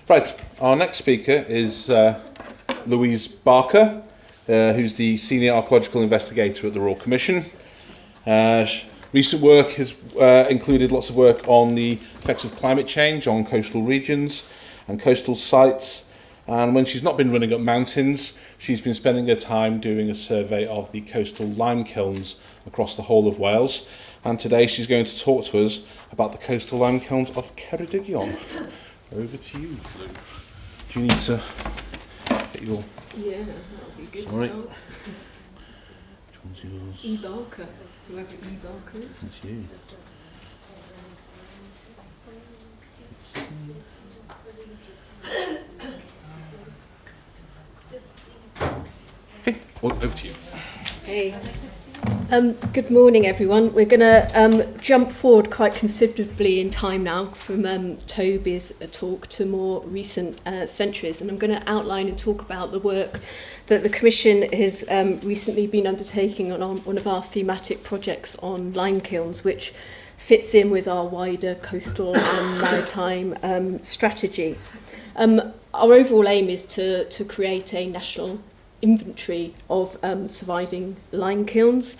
Right, our next speaker is Louise Barker, who's the Senior Archaeological Investigator at the Royal Commission. Recent work has included lots of work on the effects of climate change on coastal regions and coastal sites. And when she's not been running up mountains, she's been spending her time doing a survey of the coastal lime kilns across the whole of Wales. And today she's going to talk to us about the coastal lime kilns of Ceredigion. Over to you, Lou. Do you need to get your... Yeah, that'll be good. Sorry. Start. Which one's yours? E-Barker, whoever E-Barker is. That's you. Okay, well, over to you. Hey. Good morning, everyone. We're going to jump forward quite considerably in time now from Toby's talk to more recent centuries, and I'm going to outline and talk about the work that the Commission has recently been undertaking on one of our thematic projects on lime kilns, which fits in with our wider coastal and maritime strategy. Our overall aim is to create a national inventory of surviving lime kilns,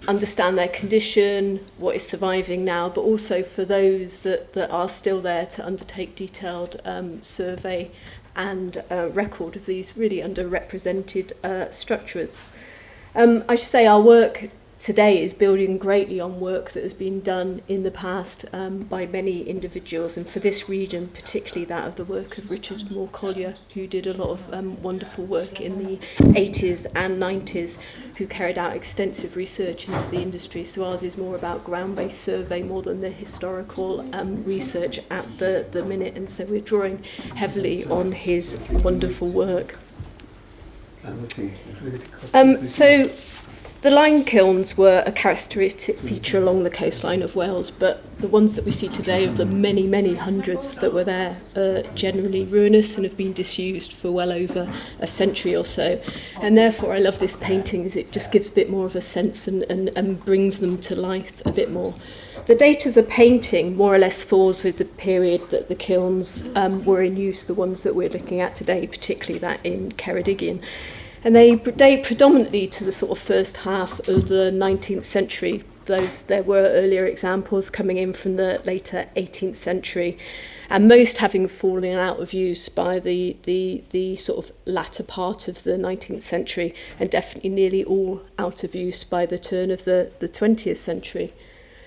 understand their condition, what is surviving now, but also for those that are still there to undertake detailed survey and record of these really underrepresented structures. I should say our work today is building greatly on work that has been done in the past by many individuals, and for this region, particularly that of the work of Richard Moore Collier, who did a lot of wonderful work in the 80s and 90s, who carried out extensive research into the industry. So ours is more about ground-based survey more than the historical research at the minute, and so we're drawing heavily on his wonderful work. So the lime kilns were a characteristic feature along the coastline of Wales, but the ones that we see today, of the many, many hundreds that were there, are generally ruinous and have been disused for well over a century or so. And therefore I love this painting, as it just gives a bit more of a sense and brings them to life a bit more. The date of the painting more or less falls with the period that the kilns were in use, the ones that we're looking at today, particularly that in Ceredigion. And they date predominantly to the sort of first half of the 19th century, though there were earlier examples coming in from the later 18th century, and most having fallen out of use by the sort of latter part of the 19th century, and definitely nearly all out of use by the turn of the 20th century.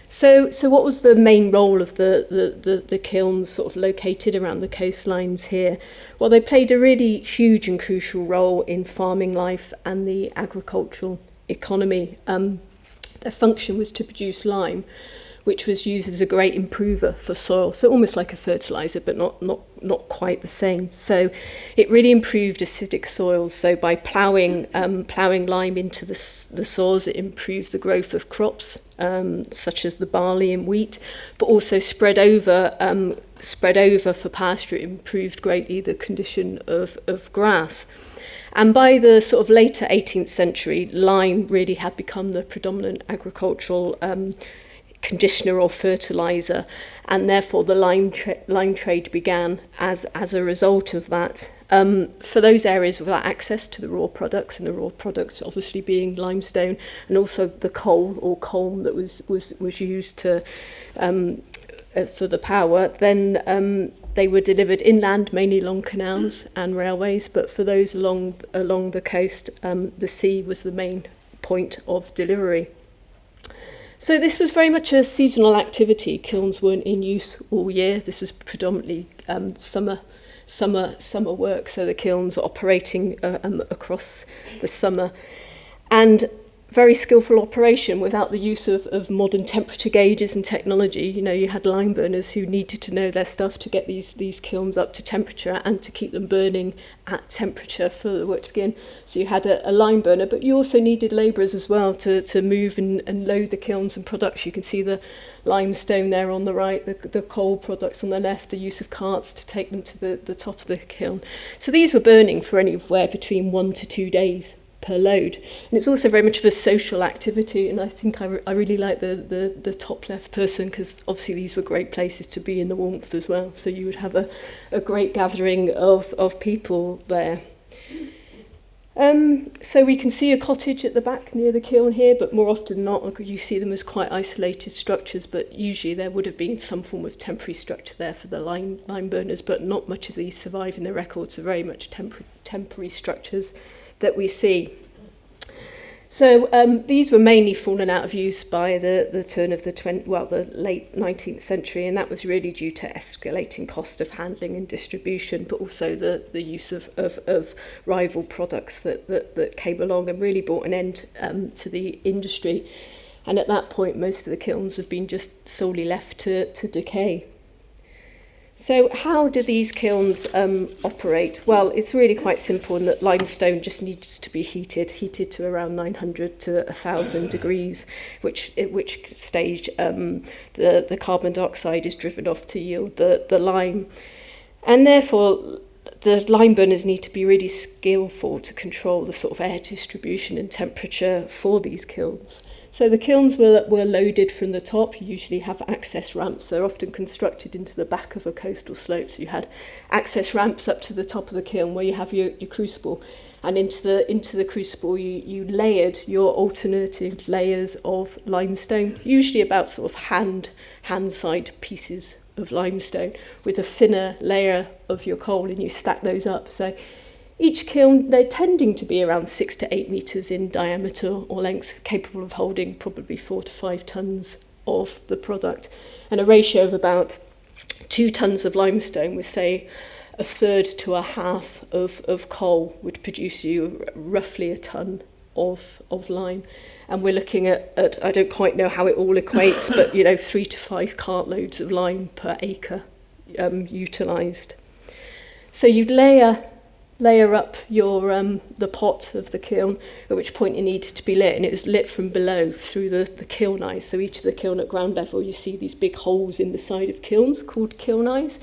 So what was the main role of the kilns sort of located around the coastlines here? Well, they played a really huge and crucial role in farming life and the agricultural economy. Their function was to produce lime, which was used as a great improver for soil, so almost like a fertilizer, but not quite the same. So it really improved acidic soils. So by ploughing lime into the soils, it improved the growth of crops, such as the barley and wheat, but also spread over for pasture. It improved greatly the condition of grass. And by the sort of later 18th century, lime really had become the predominant agricultural conditioner or fertilizer, and therefore the lime trade began as a result of that. For those areas without access to the raw products, and the raw products obviously being limestone, and also the coal or culm that was used to for the power, then they were delivered inland, mainly along canals and railways, but for those along the coast, the sea was the main point of delivery. So this was very much a seasonal activity. Kilns weren't in use all year. This was predominantly summer work, so the kilns are operating across the summer. And very skillful operation without the use of modern temperature gauges and technology. You know, you had lime burners who needed to know their stuff to get these kilns up to temperature and to keep them burning at temperature for the work to begin. So you had a lime burner, but you also needed labourers as well to move and load the kilns and products. You can see the limestone there on the right, the coal products on the left, the use of carts to take them to the top of the kiln. So these were burning for anywhere between 1 to 2 days. per load. And it's also very much of a social activity, and I think I really like the top left person, because obviously these were great places to be in the warmth as well, so you would have a great gathering of people there. So we can see a cottage at the back near the kiln here, but more often than not you see them as quite isolated structures, but usually there would have been some form of temporary structure there for the lime burners, but not much of these survive in the records. Are very much temporary structures that we see. So these were mainly fallen out of use by the turn of the late 19th century, and that was really due to escalating cost of handling and distribution, but also the use of rival products that came along and really brought an end to the industry. And at that point, most of the kilns have been just solely left to decay. So how do these kilns operate? Well, it's really quite simple in that limestone just needs to be heated to around 900 to 1,000 degrees, at which stage the carbon dioxide is driven off to yield the lime. And therefore, the lime burners need to be really skillful to control the sort of air distribution and temperature for these kilns. So the kilns were loaded from the top. You usually have access ramps. They're often constructed into the back of a coastal slope. So you had access ramps up to the top of the kiln where you have your crucible. And into the crucible you layered your alternative layers of limestone, usually about sort of hand-side pieces of limestone with a thinner layer of your coal, and you stack those up. So each kiln, they're tending to be around 6 to 8 metres in diameter or length, capable of holding probably 4 to 5 tonnes of the product. And a ratio of about 2 tonnes of limestone with, say, a third to a half of coal would produce you roughly a tonne of lime. And we're looking at I don't quite know how it all equates, but 3 to 5 cartloads of lime per acre utilised. So you'd layer up your the pot of the kiln, at which point it needed to be lit, and it was lit from below through the kiln eyes. So each of the kiln at ground level, you see these big holes in the side of kilns called kiln eyes.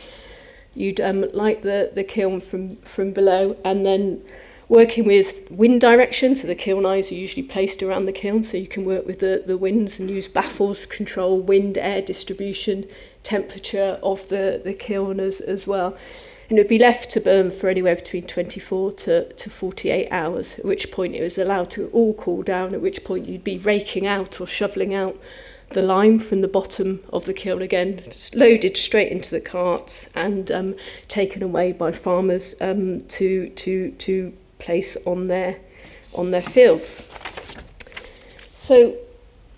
You'd light the kiln from below, and then working with wind direction, so the kiln eyes are usually placed around the kiln, so you can work with the winds and use baffles to control wind, air distribution, temperature of the kiln as well. And it would be left to burn for anywhere between 24 to 48 hours, at which point it was allowed to all cool down, at which point you'd be raking out or shoveling out the lime from the bottom of the kiln again, just loaded straight into the carts and taken away by farmers to place on their fields. So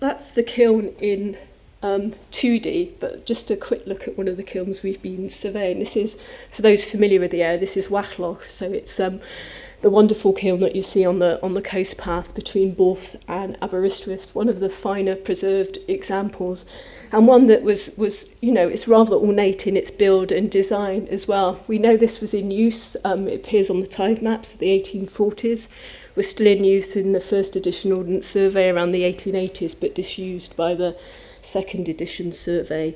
that's the kiln in 2D, but just a quick look at one of the kilns we've been surveying. This is, for those familiar with the area, this is Wachloch, so it's the wonderful kiln that you see on the coast path between Borth and Aberystwyth, one of the finer preserved examples, and one that was it's rather ornate in its build and design as well. We know this was in use. It appears on the tithe maps of the 1840s. Was still in use in the first edition Ordnance Survey around the 1880s, but disused by the second edition survey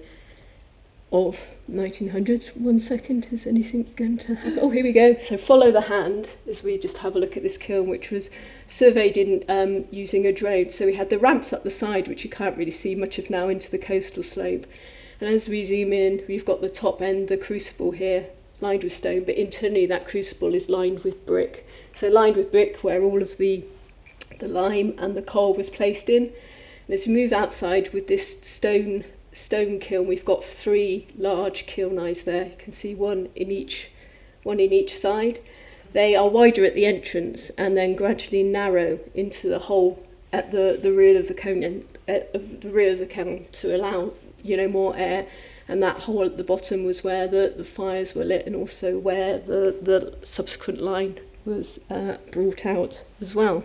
of 1900s. 1 second, is anything going to happen? Oh, here we go. So follow the hand as we just have a look at this kiln, which was surveyed in using a drone. So we had the ramps up the side, which you can't really see much of now, into the coastal slope. And as we zoom in, we've got the top end, the crucible here, lined with stone, but internally that crucible is lined with brick. So lined with brick where all of the lime and the coal was placed in. And as we move outside with this stone kiln, we've got 3 large kiln eyes there. You can see one in each side. They are wider at the entrance and then gradually narrow into the hole at the rear of the kiln, to allow more air. And that hole at the bottom was where the fires were lit, and also where the subsequent line was brought out as well.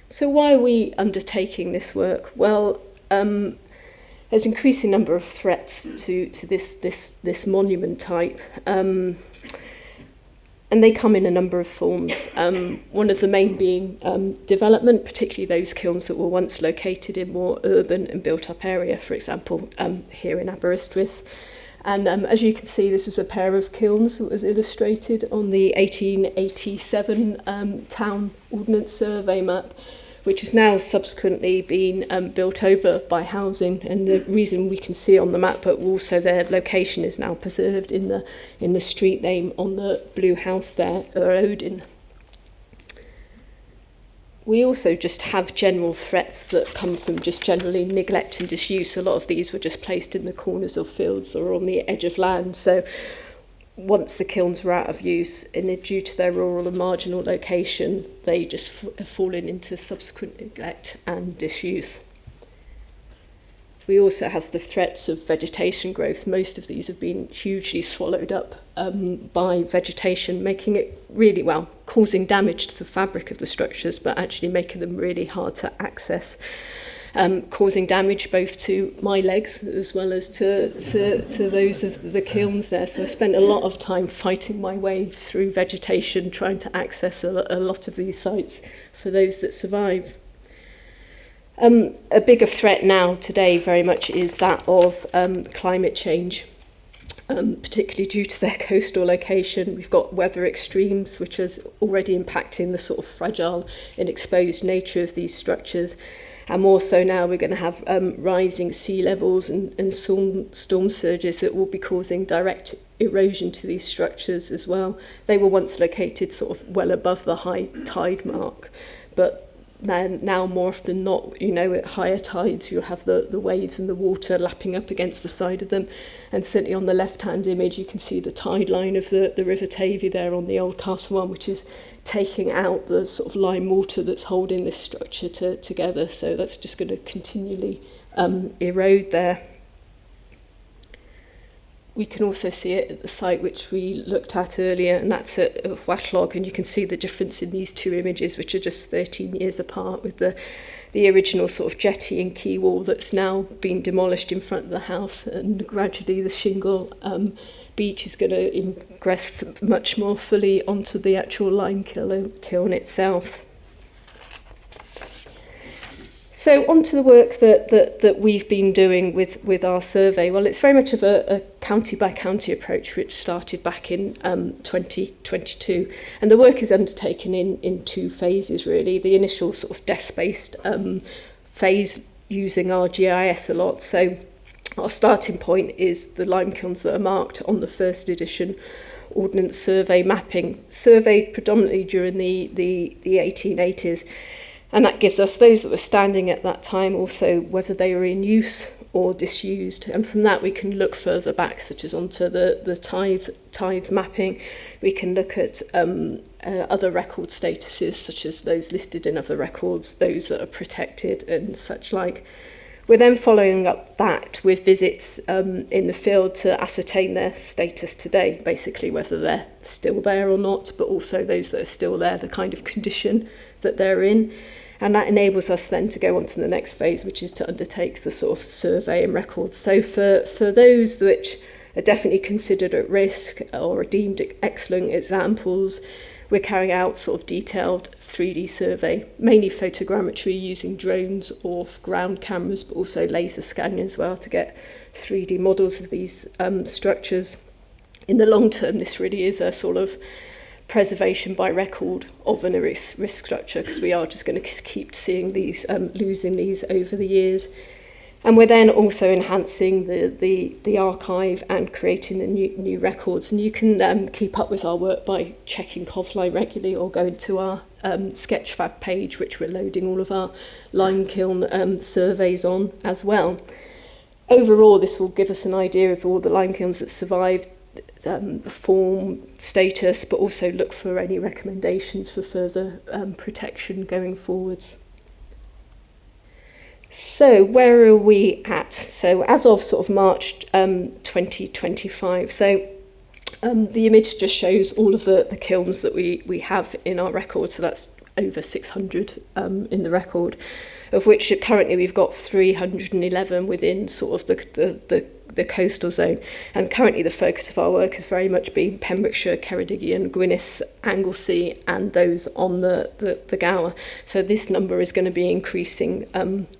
So why are we undertaking this work? Well, there's an increasing number of threats to this monument type, and they come in a number of forms. One of the main being development, particularly those kilns that were once located in more urban and built-up area, for example, here in Aberystwyth. And as you can see, this was a pair of kilns that was illustrated on the 1887 Town Ordnance Survey map, which has now subsequently been built over by housing. And the reason we can see on the map, but also their location is now preserved in the street name on the blue house there, Odynau. We also just have general threats that come from just generally neglect and disuse. A lot of these were just placed in the corners of fields or on the edge of land. So once the kilns were out of use, and due to their rural and marginal location, they just have fallen into subsequent neglect and disuse. We also have the threats of vegetation growth. Most of these have been hugely swallowed up by vegetation, making it really, well, causing damage to the fabric of the structures, but actually making them really hard to access. Causing damage both to my legs as well as to those of the kilns there. So I spent a lot of time fighting my way through vegetation, trying to access a lot of these sites for those that survive. A bigger threat now today very much is that of climate change, particularly due to their coastal location. We've got weather extremes, which is already impacting the sort of fragile and exposed nature of these structures. And more so now, we're going to have rising sea levels and storm surges that will be causing direct erosion to these structures as well. They were once located sort of well above the high tide mark, but now more often than not, you know, at higher tides, you'll have the waves and the water lapping up against the side of them. And certainly on the left-hand image, you can see the tide line of the River Tavy there on the old castle one, which is taking out the sort of lime water that's holding this structure together. So that's just going to continually erode there. We can also see it at the site which we looked at earlier, and that's at Wattlog, and you can see the difference in these two images, which are just 13 years apart, with the original sort of jetty and quay wall that's now been demolished in front of the house, and gradually the shingle beach is going to ingress much more fully onto the actual lime kiln itself. So on to the work that we've been doing with our survey. Well, it's very much of a county-by-county approach, which started back in 2022. And the work is undertaken in two phases, really. The initial sort of desk-based phase using our GIS a lot. So our starting point is the lime kilns that are marked on the first edition Ordnance Survey mapping, surveyed predominantly during the 1880s. And that gives us those that were standing at that time, also whether they were in use or disused. And from that, we can look further back, such as onto the tithe mapping. We can look at other record statuses, such as those listed in other records, those that are protected and such like. We're then following up that with visits in the field to ascertain their status today, basically whether they're still there or not, but also those that are still there, the kind of condition that they're in. And that enables us then to go on to the next phase, which is to undertake the sort of survey and records. So for those which are definitely considered at risk or are deemed excellent examples, we're carrying out sort of detailed 3D survey, mainly photogrammetry using drones or ground cameras, but also laser scanning as well to get 3D models of these structures. In the long term, this really is a sort of preservation by record of an risk structure, because we are just going to keep seeing these, losing these over the years. And we're then also enhancing the archive and creating the new records. And you can keep up with our work by checking Covline regularly or going to our Sketchfab page, which we're loading all of our lime kiln surveys on as well. Overall, this will give us an idea of all the lime kilns that survived, the form, status, but also look for any recommendations for further protection going forwards. So where are we at? So as of sort of March 2025, so the image just shows all of the kilns that we have in our record, so that's over 600 in the record, of which currently we've got 311 within sort of the coastal zone. And currently the focus of our work has very much been Pembrokeshire, Ceredigion, Gwynedd, Anglesey, and those on the Gower. So this number is going to be increasing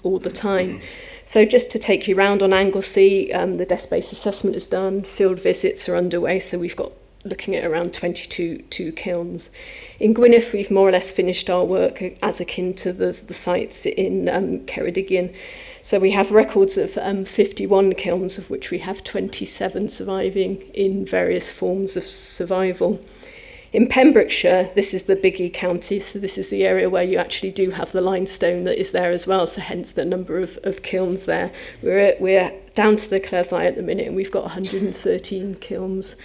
all the time. So just to take you round on Anglesey, the desk-based assessment is done, field visits are underway, so we've got looking at around 22 kilns. In Gwynedd, we've more or less finished our work as akin to the sites in Ceredigion. So we have records of 51 kilns, of which we have 27 surviving in various forms of survival. In Pembrokeshire, this is the biggie county, so this is the area where you actually do have the limestone that is there as well, so hence the number of kilns there. We're down to the Cleddau at the minute, and we've got 113 kilns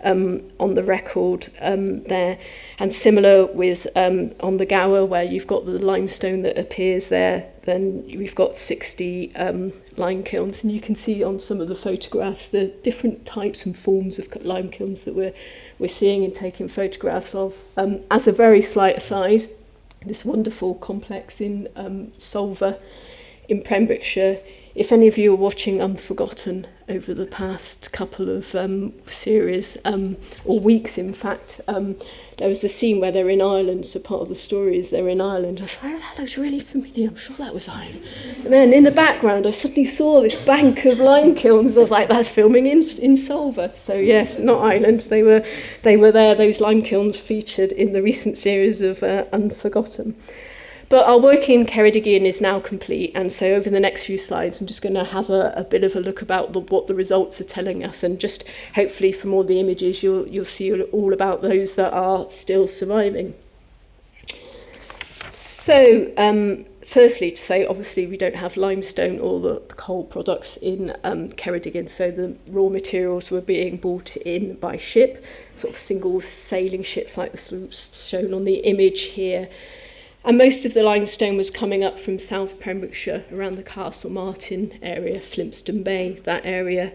on the record there. And similar with on the Gower, where you've got the limestone that appears there, then we've got 60 lime kilns, and you can see on some of the photographs the different types and forms of lime kilns that we're seeing and taking photographs of. As a very slight aside, this wonderful complex in Solva in Pembrokeshire, if any of you are watching Unforgotten over the past couple of series, or weeks in fact, there was a scene where they're in Ireland, so part of the story is they're in Ireland. I was like, oh, that looks really familiar, I'm sure that was Ireland. And then in the background, I suddenly saw this bank of lime kilns. I was like, they're filming in Solva. So yes, not Ireland, they were there. Those lime kilns featured in the recent series of Unforgotten. But our work in Ceredigion is now complete, and so over the next few slides I'm just going to have a bit of a look about what the results are telling us, and just hopefully from all the images you'll see all about those that are still surviving. So firstly to say, obviously we don't have limestone or the coal products in Ceredigion, so the raw materials were being brought in by ship, sort of single sailing ships like the sloops shown on the image here. And most of the limestone was coming up from South Pembrokeshire, around the Castle Martin area, Flimpston Bay, that area.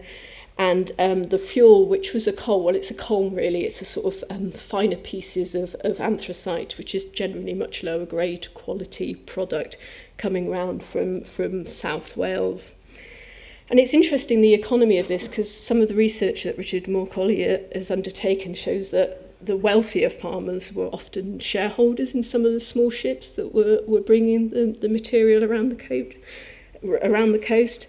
And the fuel, which was a coal, well, it's a coal really, it's a sort of finer pieces of anthracite, which is generally much lower grade quality product coming round from South Wales. And it's interesting, the economy of this, because some of the research that Richard Moore-Collier has undertaken shows that the wealthier farmers were often shareholders in some of the small ships that were bringing the material around the coast,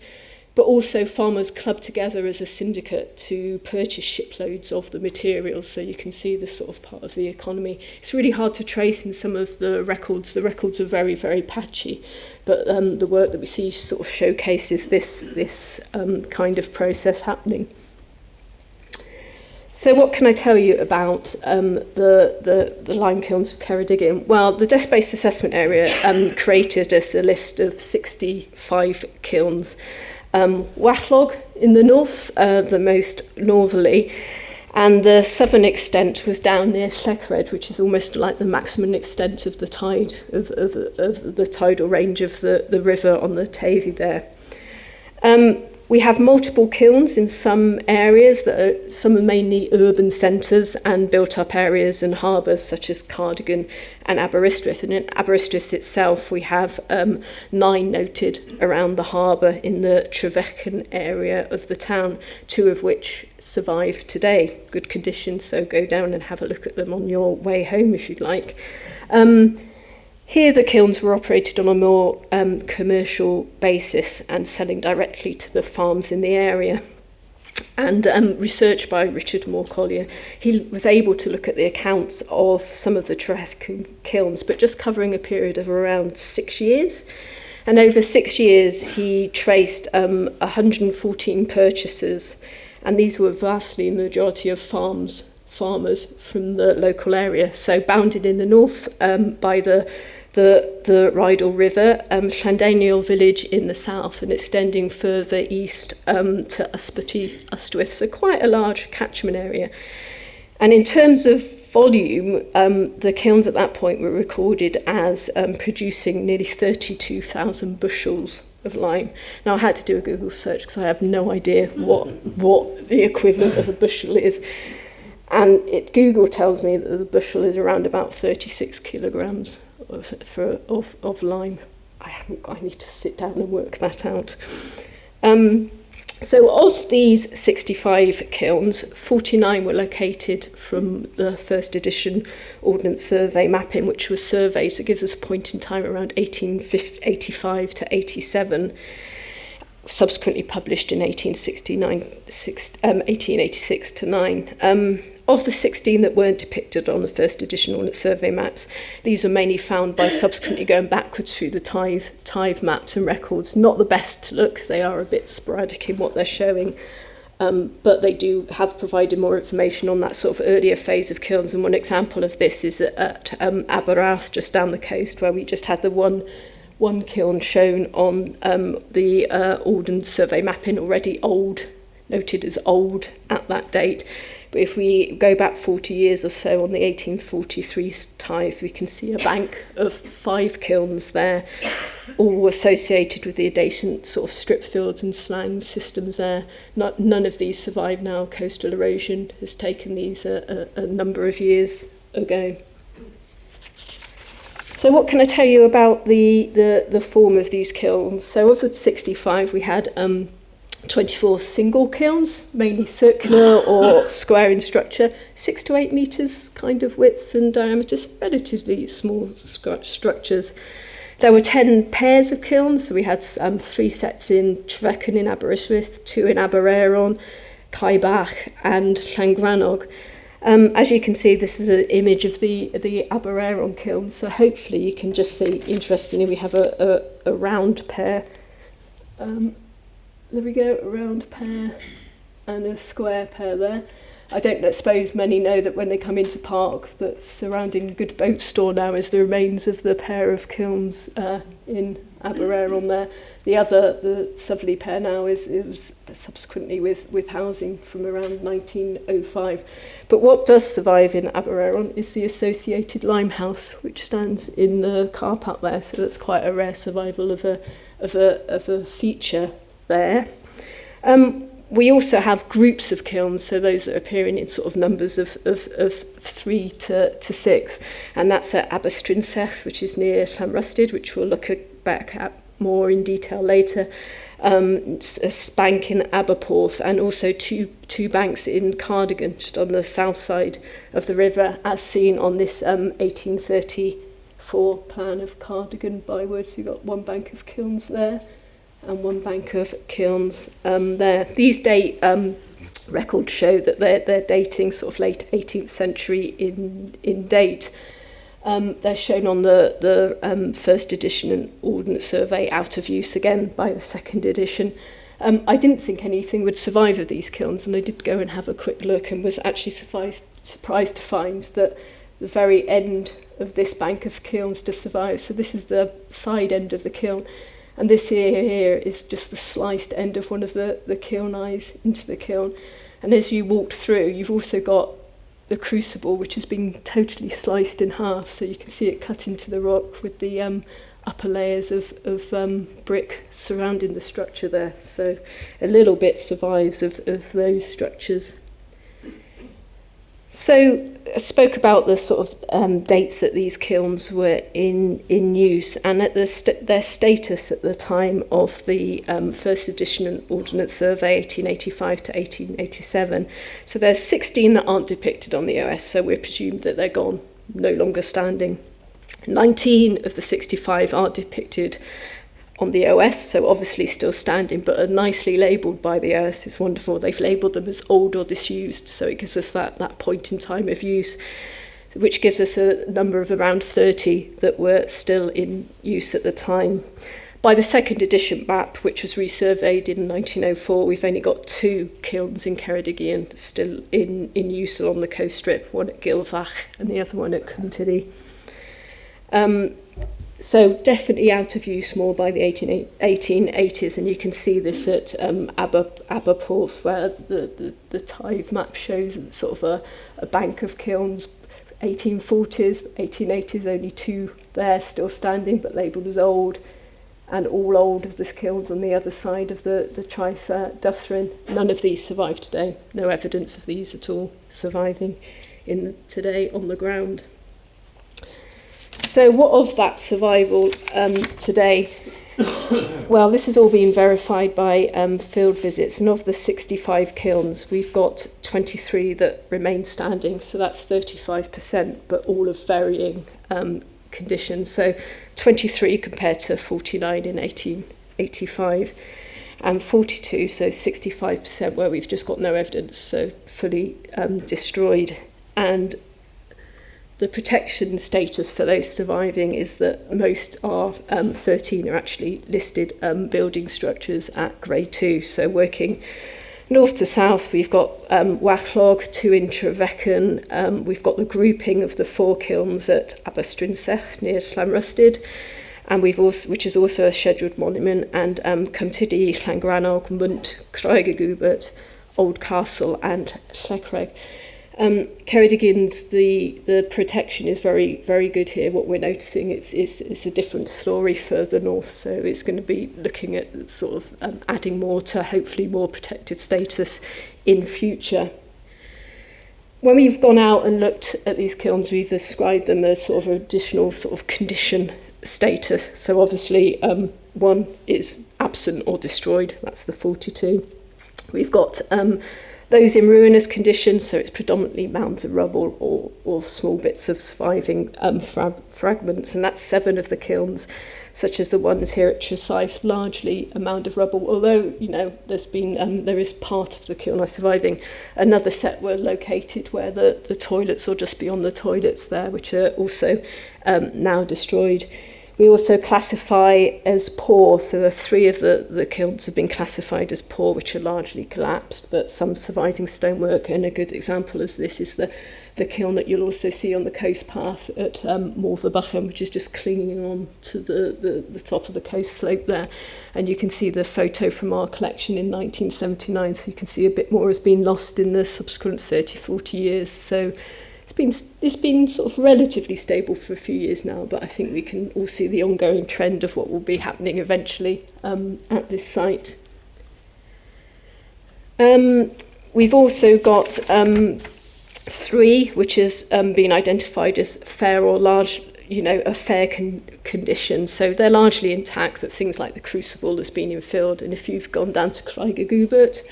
but also farmers clubbed together as a syndicate to purchase shiploads of the materials, so you can see this sort of part of the economy. It's really hard to trace in some of the records. The records are very, very patchy, but the work that we see sort of showcases this kind of process happening. So what can I tell you about the lime kilns of Ceredigion? Well, the desk-based assessment area created us a list of 65 kilns. Wattlog in the north, the most northerly, and the southern extent was down near Llechred, which is almost like the maximum extent of the tide of the tidal range of the river on the Tavy there. We have multiple kilns in some areas some are mainly urban centres and built-up areas and harbours such as Cardigan and Aberystwyth. And in Aberystwyth itself, we have 9 noted around the harbour in the Trevechan area of the town, 2 of which survive today, good condition. So go down and have a look at them on your way home if you'd like. Here the kilns were operated on a more commercial basis and selling directly to the farms in the area. And research by Richard Moore-Collier, he was able to look at the accounts of some of the Trevechan kilns, but just covering a period of around 6 years. And over 6 years, he traced 114 purchasers, and these were vastly the majority of farmers from the local area. So bounded in the north by the Rydal River, Llandaniel village in the south, and extending further east to Ystwyth, so quite a large catchment area. And in terms of volume, the kilns at that point were recorded as producing nearly 32,000 bushels of lime. Now I had to do a Google search because I have no idea what the equivalent of a bushel is. And Google tells me that the bushel is around about 36 kilograms of lime. I need to sit down and work that out. So of these 65 kilns, 49 were located from the first edition Ordnance Survey mapping, which was surveyed, so it gives us a point in time around 1885 to 87. subsequently published in 1886 to 9. Of the 16 that weren't depicted on the first edition Ordnance Survey maps, these are mainly found by subsequently going backwards through the tithe maps and records. Not the best to look, they are a bit sporadic in what they're showing, but they do have provided more information on that sort of earlier phase of kilns. And one example of this is at Aberrath, just down the coast, where we just had the one kiln shown on the Ordnance Survey mapping, already old, noted as old at that date. But if we go back 40 years or so on the 1843 tithe, we can see a bank of 5 kilns there, all associated with the adjacent sort of strip fields and slang systems there. None of these survive now. Coastal erosion has taken these a number of years ago. So what can I tell you about the form of these kilns? So of the 65, we had 24 single kilns, mainly circular or square in structure, 6 to 8 metres kind of width and diameter, relatively small structures. There were 10 pairs of kilns, so we had 3 sets in Trefechan in Aberystwyth, 2 in Aberaeron, Caibach and Llangrannog. As you can see, this is an image of the Aberaeron kiln, so hopefully you can just see, interestingly, we have a round pair. There we go, a round pair and a square pair there. I don't suppose many know that when they come into Park, that surrounding Good Boat Store now is the remains of the pair of kilns in Aberaeron there. The southerly pair now it was subsequently with housing from around 1905. But what does survive in Aberaeron is the associated limehouse, which stands in the car park there. So that's quite a rare survival of a feature there. We also have groups of kilns, so those that appear in sort of numbers of 3 to 6, and that's at Aberstrynsech, which is near Llanrustyd, which we'll look back at more in detail later. A spank in Aberporth, and also two banks in Cardigan, just on the south side of the river, as seen on this 1834 plan of Cardigan byward. So you've got one bank of kilns there and one bank of kilns there. These date records show that they're dating sort of late 18th century in date. They're shown on the first edition Ordnance Survey, out of use again by the second edition. I didn't think anything would survive of these kilns, and I did go and have a quick look and was actually surprised to find that the very end of this bank of kilns to survive. So this is the side end of the kiln, and this here is just the sliced end of one of the kiln eyes into the kiln. And as you walked through, you've also got the crucible, which has been totally sliced in half, so you can see it cut into the rock with the upper layers of brick surrounding the structure there. So a little bit survives of those structures. So I spoke about the sort of dates that these kilns were in use, and at their status at the time of the first edition Ordnance Survey, 1885 to 1887. So there's 16 that aren't depicted on the OS, so we're presumed that they're gone, no longer standing. 19 of the 65 aren't depicted on the OS, so obviously still standing, but are nicely labelled by the OS. It's wonderful. They've labelled them as old or disused, so it gives us that point in time of use, which gives us a number of around 30 that were still in use at the time. By the second edition map, which was resurveyed in 1904, we've only got 2 kilns in Ceredigion still in use along the coast strip, one at Gilfach and the other one at Cwmtili. So definitely out of use more by the 1880s, and you can see this at Aberporth, where the tithe map shows sort of a bank of kilns. 1840s, 1880s, only 2 there still standing, but labelled as old, and all old of the kilns on the other side of the Traeth Dyffryn. None of these survive today. No evidence of these at all surviving today on the ground. So what of that survival today? Well, this has all been verified by field visits, and of the 65 kilns, we've got 23 that remain standing, so that's 35%, but all of varying conditions. So 23 compared to 49 in 1885. and 42, so 65%, where we've just got no evidence, so fully destroyed. And the protection status for those surviving is that most are 13 are actually listed building structures at grade 2. So working north to south, we've got Wachlog, 2 in Treveccan. We've got the grouping of the 4 kilns at Aberstrynsech near Llanrystyd, and we've also, which is also a scheduled monument, and Cymtidi, Llangrannog, Munt, Croegagubert, Old Castle, and Llecreg. Ceredigions, the protection is very, very good here. What we're noticing, it's a different story further north, so it's going to be looking at sort of adding more to hopefully more protected status in future. When we've gone out and looked at these kilns, we've described them as sort of additional sort of condition status. So obviously one is absent or destroyed, that's the 42. We've got those in ruinous condition, so it's predominantly mounds of rubble or small bits of surviving fragments, and that's 7 of the kilns, such as the ones here at Tresaith, largely a mound of rubble, although, you know, there is part of the kiln surviving. Another set were located where the toilets, or just beyond the toilets there, which are also now destroyed. We also classify as poor, so 3 of the kilns have been classified as poor, which are largely collapsed, but some surviving stonework, and a good example of this is the kiln that you'll also see on the coast path at Morverbachem, which is just clinging on to the top of the coast slope there. And you can see the photo from our collection in 1979, so you can see a bit more has been lost in the subsequent 30, 40 years. So it's been sort of relatively stable for a few years now, but I think we can all see the ongoing trend of what will be happening eventually at this site. We've also got 3, which has been identified as fair or large, you know, a fair condition. So they're largely intact, but things like the crucible has been infilled. And if you've gone down to Croegagubert,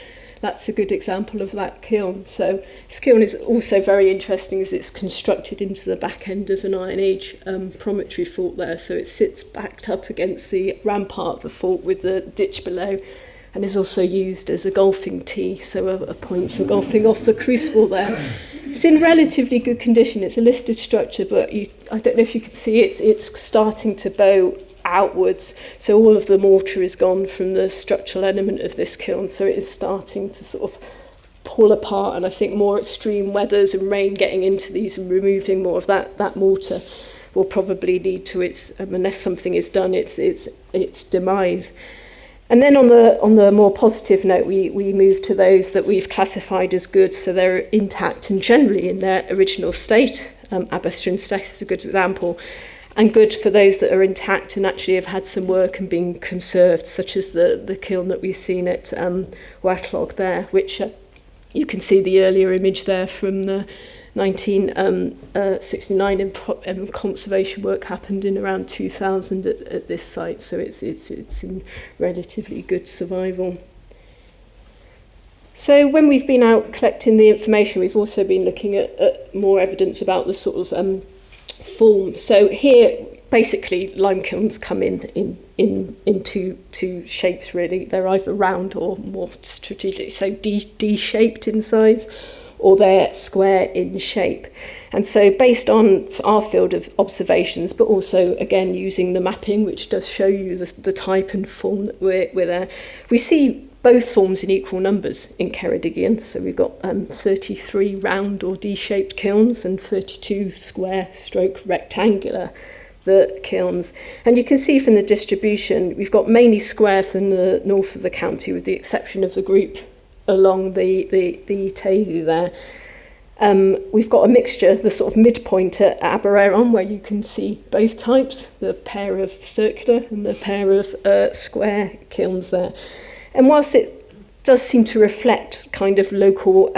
that's a good example of that kiln. So this kiln is also very interesting as it's constructed into the back end of an Iron Age promontory fort there. So it sits backed up against the rampart of the fort with the ditch below, and is also used as a golfing tee, so a point for golfing off the crucible there. It's in relatively good condition. It's a listed structure, but I don't know if you can see it's starting to bow outwards, so all of the mortar is gone from the structural element of this kiln, so it is starting to sort of pull apart, and I think more extreme weathers and rain getting into these and removing more of that mortar will probably lead to its, unless something is done, its demise. And then on the more positive note, we move to those that we've classified as good, so they're intact and generally in their original state. Aberstrynsech is a good example. And good for those that are intact and actually have had some work and been conserved, such as the kiln that we've seen at Wachlog there, which you can see the earlier image there from the 1969, and conservation work happened in around 2000 at this site, so it's in relatively good survival. So when we've been out collecting the information, we've also been looking at more evidence about the sort of form. So here, basically, lime kilns come in two shapes, really. They're either round or more strategically, so D-shaped in size, or they're square in shape. And so based on our field of observations, but also, again, using the mapping, which does show you the type and form that we're there, we see both forms in equal numbers in Ceredigion. So we've got 33 round or D-shaped kilns and 32 square stroke rectangular the kilns. And you can see from the distribution, we've got mainly squares in the north of the county, with the exception of the group along the Teithi there. We've got a mixture, the sort of midpoint at Abereron, where you can see both types, the pair of circular and the pair of square kilns there. And whilst it does seem to reflect kind of local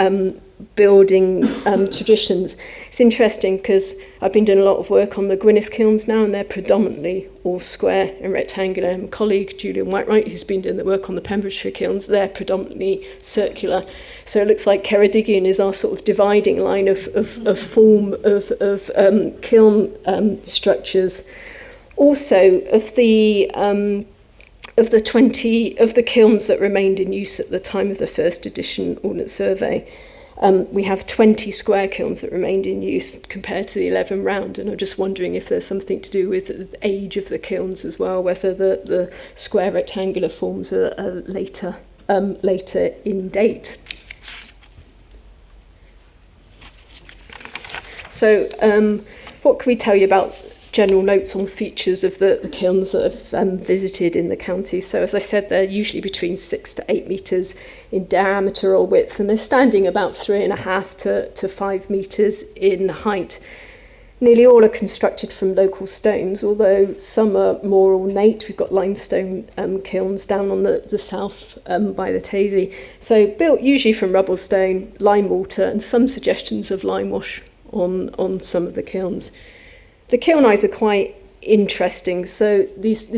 building traditions, it's interesting because I've been doing a lot of work on the Gwynedd kilns now, and they're predominantly all square and rectangular. My colleague Julian Whitewright, who's been doing the work on the Pembrokeshire kilns, they're predominantly circular. So it looks like Ceredigion is our sort of dividing line of form of kiln structures. Also, of the of the kilns that remained in use at the time of the first edition Ordnance Survey, we have 20 square kilns that remained in use compared to the 11 round, and I'm just wondering if there's something to do with the age of the kilns as well, whether the square rectangular forms are later in date. So what can we tell you about general notes on features of the kilns that I've visited in the county? So as I said, they're usually between 6 to 8 metres in diameter or width, and they're standing about 3.5 to 5 metres in height. Nearly all are constructed from local stones, although some are more ornate. We've got limestone kilns down on the south by the Taysy. So built usually from rubble stone, lime mortar, and some suggestions of lime wash on some of the kilns. The kiln eyes are quite interesting. So these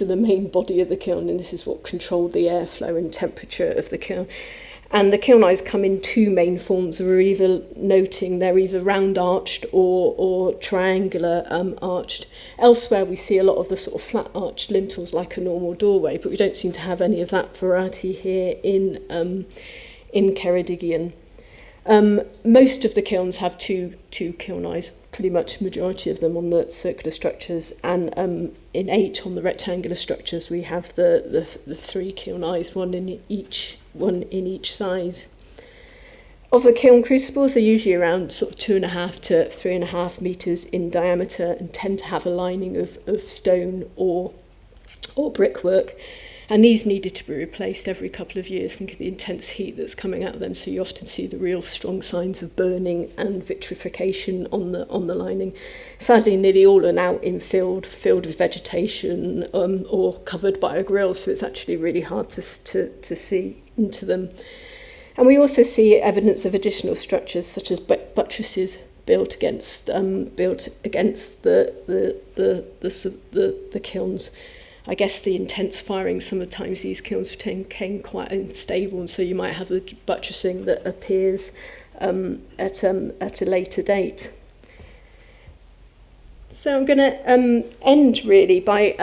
are the main body of the kiln, and this is what controlled the airflow and temperature of the kiln. And the kiln eyes come in two main forms. We're either noting they're either round arched or triangular arched. Elsewhere we see a lot of the sort of flat arched lintels like a normal doorway, but we don't seem to have any of that variety here in Ceredigion. Most of the kilns have two kiln eyes, pretty much majority of them on the circular structures, and in 8 on the rectangular structures we have the 3 kiln eyes, one in each size. Of the kiln crucibles, they're usually around sort of 2.5 to 3.5 metres in diameter and tend to have a lining of stone or brickwork. And these needed to be replaced every couple of years. Think of the intense heat that's coming out of them, so you often see the real strong signs of burning and vitrification on the lining. Sadly, nearly all are now filled with vegetation or covered by a grill, so it's actually really hard to see into them. And we also see evidence of additional structures such as buttresses built against the kilns. I guess the intense firing, sometimes these kilns became quite unstable, and so you might have the buttressing that appears at a later date. So I'm going to end really by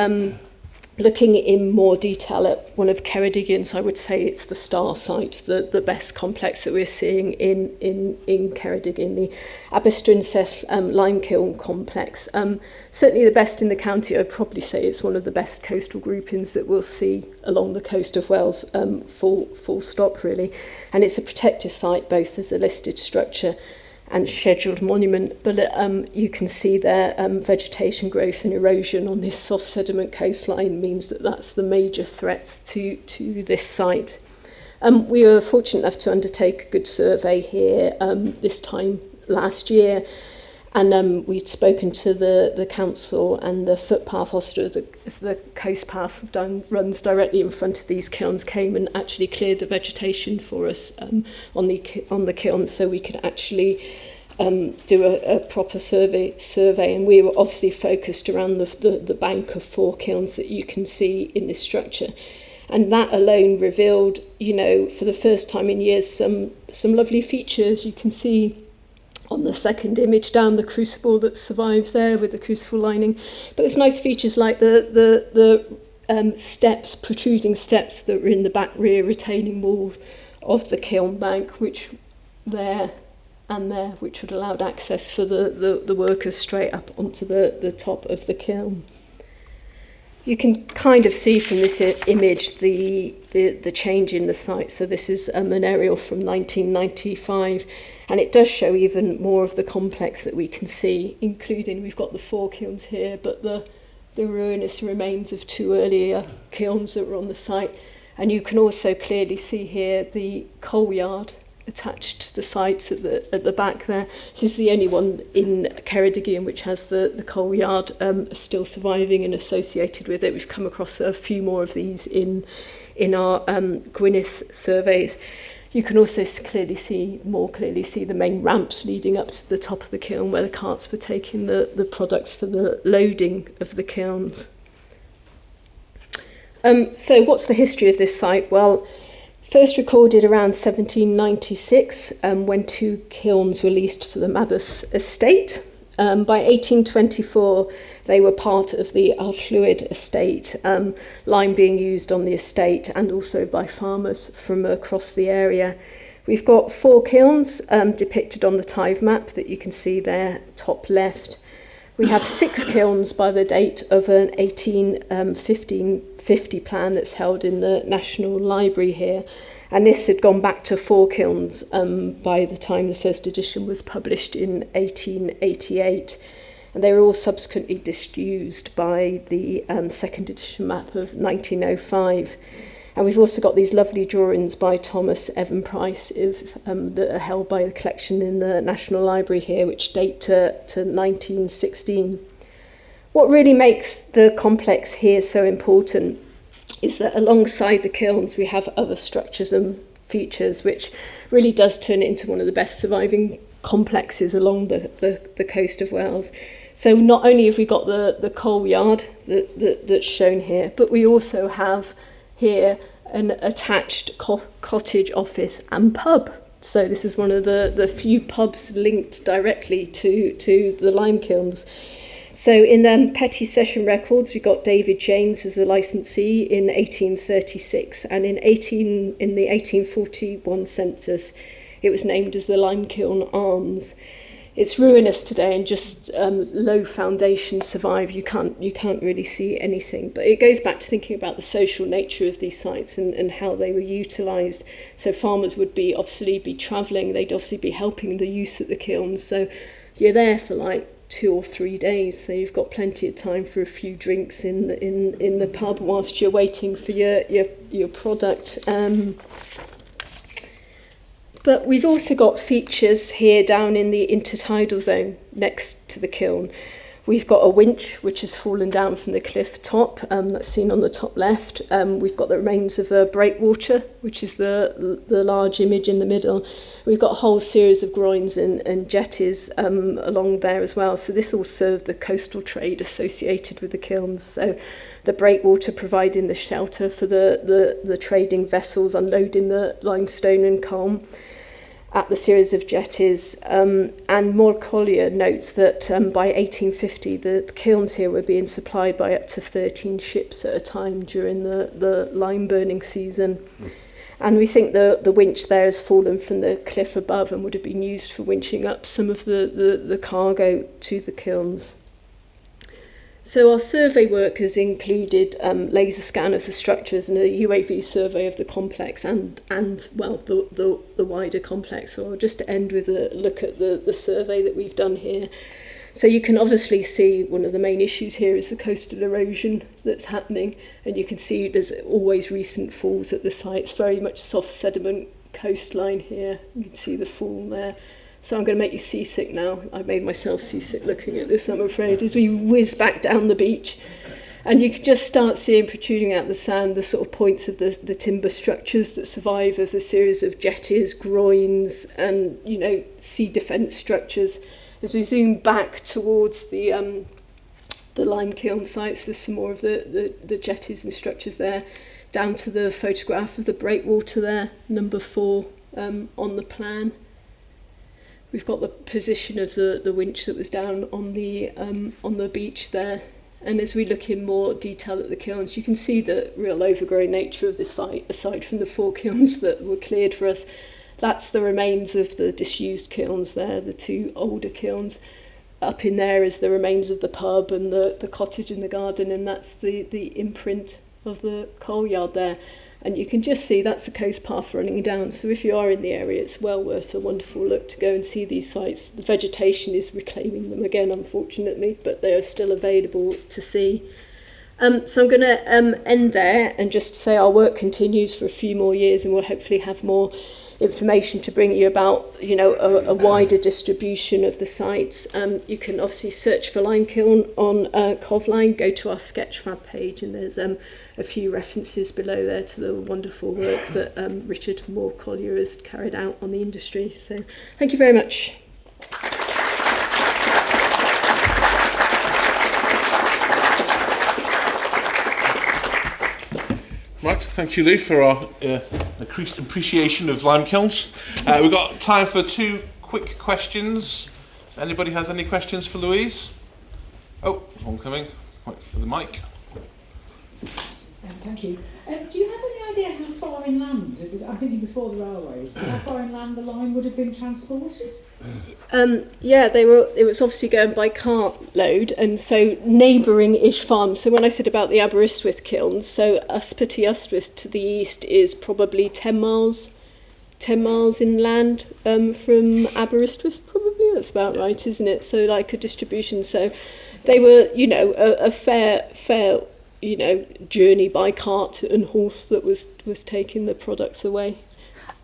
looking in more detail at one of Ceredigion's. I would say it's the star site, the best complex that we're seeing in Ceredigion, the Aberystwyth lime kiln complex. Certainly the best in the county. I'd probably say it's one of the best coastal groupings that we'll see along the coast of Wales, full stop really. And it's a protected site both as a listed structure and scheduled monument, but you can see there vegetation growth and erosion on this soft sediment coastline means that that's the major threats to this site. We were fortunate enough to undertake a good survey here this time last year, and we'd spoken to the council and the footpath officer as the coast path runs directly in front of these kilns, came and actually cleared the vegetation for us on the kilns, so we could actually do a proper survey, and we were obviously focused around the bank of 4 kilns that you can see in this structure. And that alone revealed, for the first time in years, some lovely features. You can see on the second image down the crucible that survives there with the crucible lining. But there's nice features like the steps, protruding steps that were in the back rear retaining wall of the kiln bank, which which would allow access for the workers straight up onto the top of the kiln. You can kind of see from this image the change in the site. So this is an aerial from 1995, and it does show even more of the complex that we can see, including we've got the 4 kilns here, but the ruinous remains of 2 earlier kilns that were on the site. And you can also clearly see here the coal yard attached to the sites at the back there. This is the only one in Ceredigion which has the coal yard still surviving and associated with it. We've come across a few more of these in our Gwynedd surveys. You can also more clearly see the main ramps leading up to the top of the kiln where the carts were taking the products for the loading of the kilns. So what's the history of this site? Well, first recorded around 1796 when 2 kilns were leased for the Mabus estate. By 1824, they were part of the Arfordir estate, lime being used on the estate and also by farmers from across the area. We've got 4 kilns depicted on the tithe map that you can see there, top left. We have 6 kilns by the date of an 1550 plan that's held in the National Library here. And this had gone back to 4 kilns by the time the first edition was published in 1888. And they were all subsequently disused by the second edition map of 1905. And we've also got these lovely drawings by Thomas Evan Price that are held by the collection in the National Library here, which date to 1916. What really makes the complex here so important is that alongside the kilns we have other structures and features, which really does turn it into one of the best surviving complexes along the coast of Wales. So not only have we got the coal yard that's shown here, but we also have here an attached cottage, office and pub. So this is one of the few pubs linked directly to the lime kilns. So in Petty Session Records, we got David James as a licensee in 1836, and in the 1841 census, it was named as the Lime Kiln Arms. It's ruinous today, and just low foundations survive. You can't really see anything. But it goes back to thinking about the social nature of these sites and how they were utilised. So farmers would obviously be travelling. They'd obviously be helping the use at the kilns. So you're there for like 2 or 3 days. So you've got plenty of time for a few drinks in the pub whilst you're waiting for your product. But we've also got features here down in the intertidal zone next to the kiln. We've got a winch which has fallen down from the cliff top, that's seen on the top left. We've got the remains of a breakwater, which is the large image in the middle. We've got a whole series of groins and jetties along there as well. So this all served the coastal trade associated with the kilns. So the breakwater providing the shelter for the trading vessels unloading the limestone and coal at the series of jetties. And Maud Collier notes that by 1850 the kilns here were being supplied by up to 13 ships at a time during the lime burning season. And we think the winch there has fallen from the cliff above and would have been used for winching up some of the cargo to the kilns. So our survey work has included laser scan of the structures and a UAV survey of the complex and the wider complex. So I'll just end with a look at the survey that we've done here. So you can obviously see one of the main issues here is the coastal erosion that's happening, and you can see there's always recent falls at the site. It's very much soft sediment coastline here. You can see the fall there. So I'm going to make you seasick now. I made myself seasick looking at this, I'm afraid, as we whiz back down the beach. And you can just start seeing protruding out the sand the sort of points of the timber structures that survive as a series of jetties, groins, and, sea defence structures. As we zoom back towards the lime kiln sites, there's some more of the jetties and structures there, down to the photograph of the breakwater there, number 4 on the plan. We've got the position of the winch that was down on the beach there. And as we look in more detail at the kilns, you can see the real overgrown nature of the site, aside from the 4 kilns that were cleared for us. That's the remains of the disused kilns there, the 2 older kilns. Up in there is the remains of the pub and the cottage and the garden, and that's the imprint of the coal yard there. And you can just see that's the coast path running down. So if you are in the area, it's well worth a wonderful look to go and see these sites. The vegetation is reclaiming them again, unfortunately, but they are still available to see. So I'm going to end there and just say our work continues for a few more years, and we'll hopefully have more information to bring you about, a wider distribution of the sites. You can obviously search for Lime Kiln on Covline, go to our Sketchfab page, and there's a few references below there to the wonderful work that Richard Moore Collier has carried out on the industry. So thank you very much. Right, thank you, Lou, for our increased appreciation of lime kilns. We've got time for 2 quick questions. Anybody has any questions for Louise? Oh, there's one coming. Wait for the mic. Thank you. Do you have any idea how far inland, I'm thinking before the railways, how far inland the line would have been transported? Yeah, it was obviously going by cart load, and so neighbouring-ish farms. So when I said about the Aberystwyth kilns, so Ysbyty Ystwyth to the east is probably 10 miles inland from Aberystwyth, probably. That's about right, isn't it? So like a distribution. So they were, a fair journey by cart and horse that was taking the products away.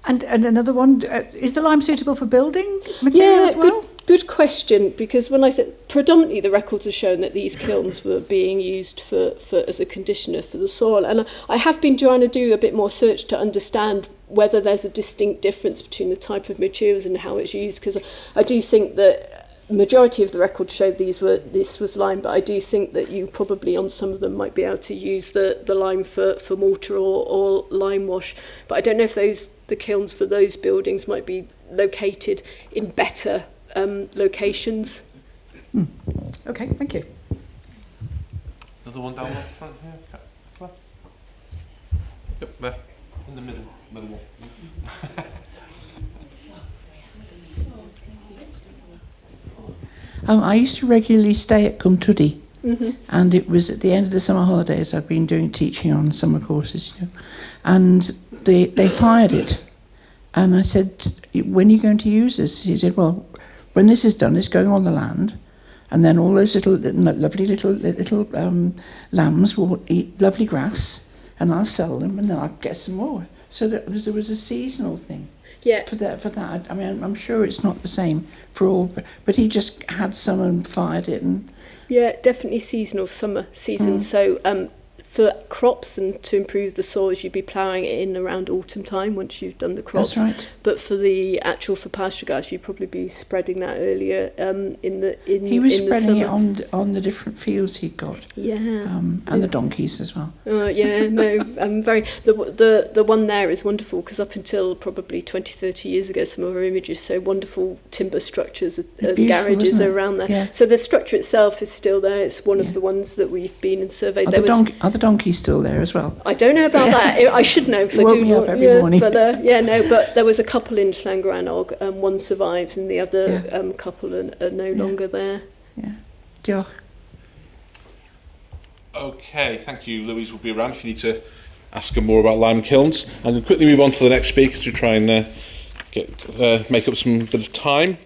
And another one, is the lime suitable for building material as well? Good question, because when I said predominantly the records have shown that these kilns were being used for as a conditioner for the soil, and I have been trying to do a bit more search to understand whether there's a distinct difference between the type of materials and how it's used, because I do think that majority of the records showed this was lime, but I do think that you probably on some of them might be able to use the lime for mortar or lime wash, but I don't know if the kilns for those buildings might be located in better locations. Okay, thank you. Another one down the front here. Yep, there, in the middle wall. I used to regularly stay at Cwmtwdi, and it was at the end of the summer holidays. I've been doing teaching on summer courses, and they fired it. And I said, when are you going to use this? He said, well, when this is done, it's going on the land, and then all those lovely little lambs will eat lovely grass, and I'll sell them, and then I'll get some more. So there was a seasonal thing. Yeah. For that, I mean, I'm sure it's not the same for all, but he just had some and fired it, and Yeah, definitely seasonal, summer season. So for crops and to improve the soils, you'd be ploughing it in around autumn time once you've done the crops. That's right. But for pasture grass, you'd probably be spreading that earlier He was in spreading the it summer. on the different fields he'd got. Yeah. And the donkeys as well. Yeah, no, the one there is wonderful, because up until probably 20-30 years ago, some of our images show wonderful timber structures, garages isn't it? around there. Yeah. So the structure itself is still there. It's one of the ones that we've been and surveyed. Are the donkeys still there as well? I don't know about that. I should know, because I Woke do me up every morning. But but there was a couple in Llangrannog, one survives, and the other couple are no longer there. Yeah. Diolch. Okay, thank you. Louise will be around if you need to ask her more about lime kilns. I'm going to quickly move on to the next speaker to try and make up some bit of time.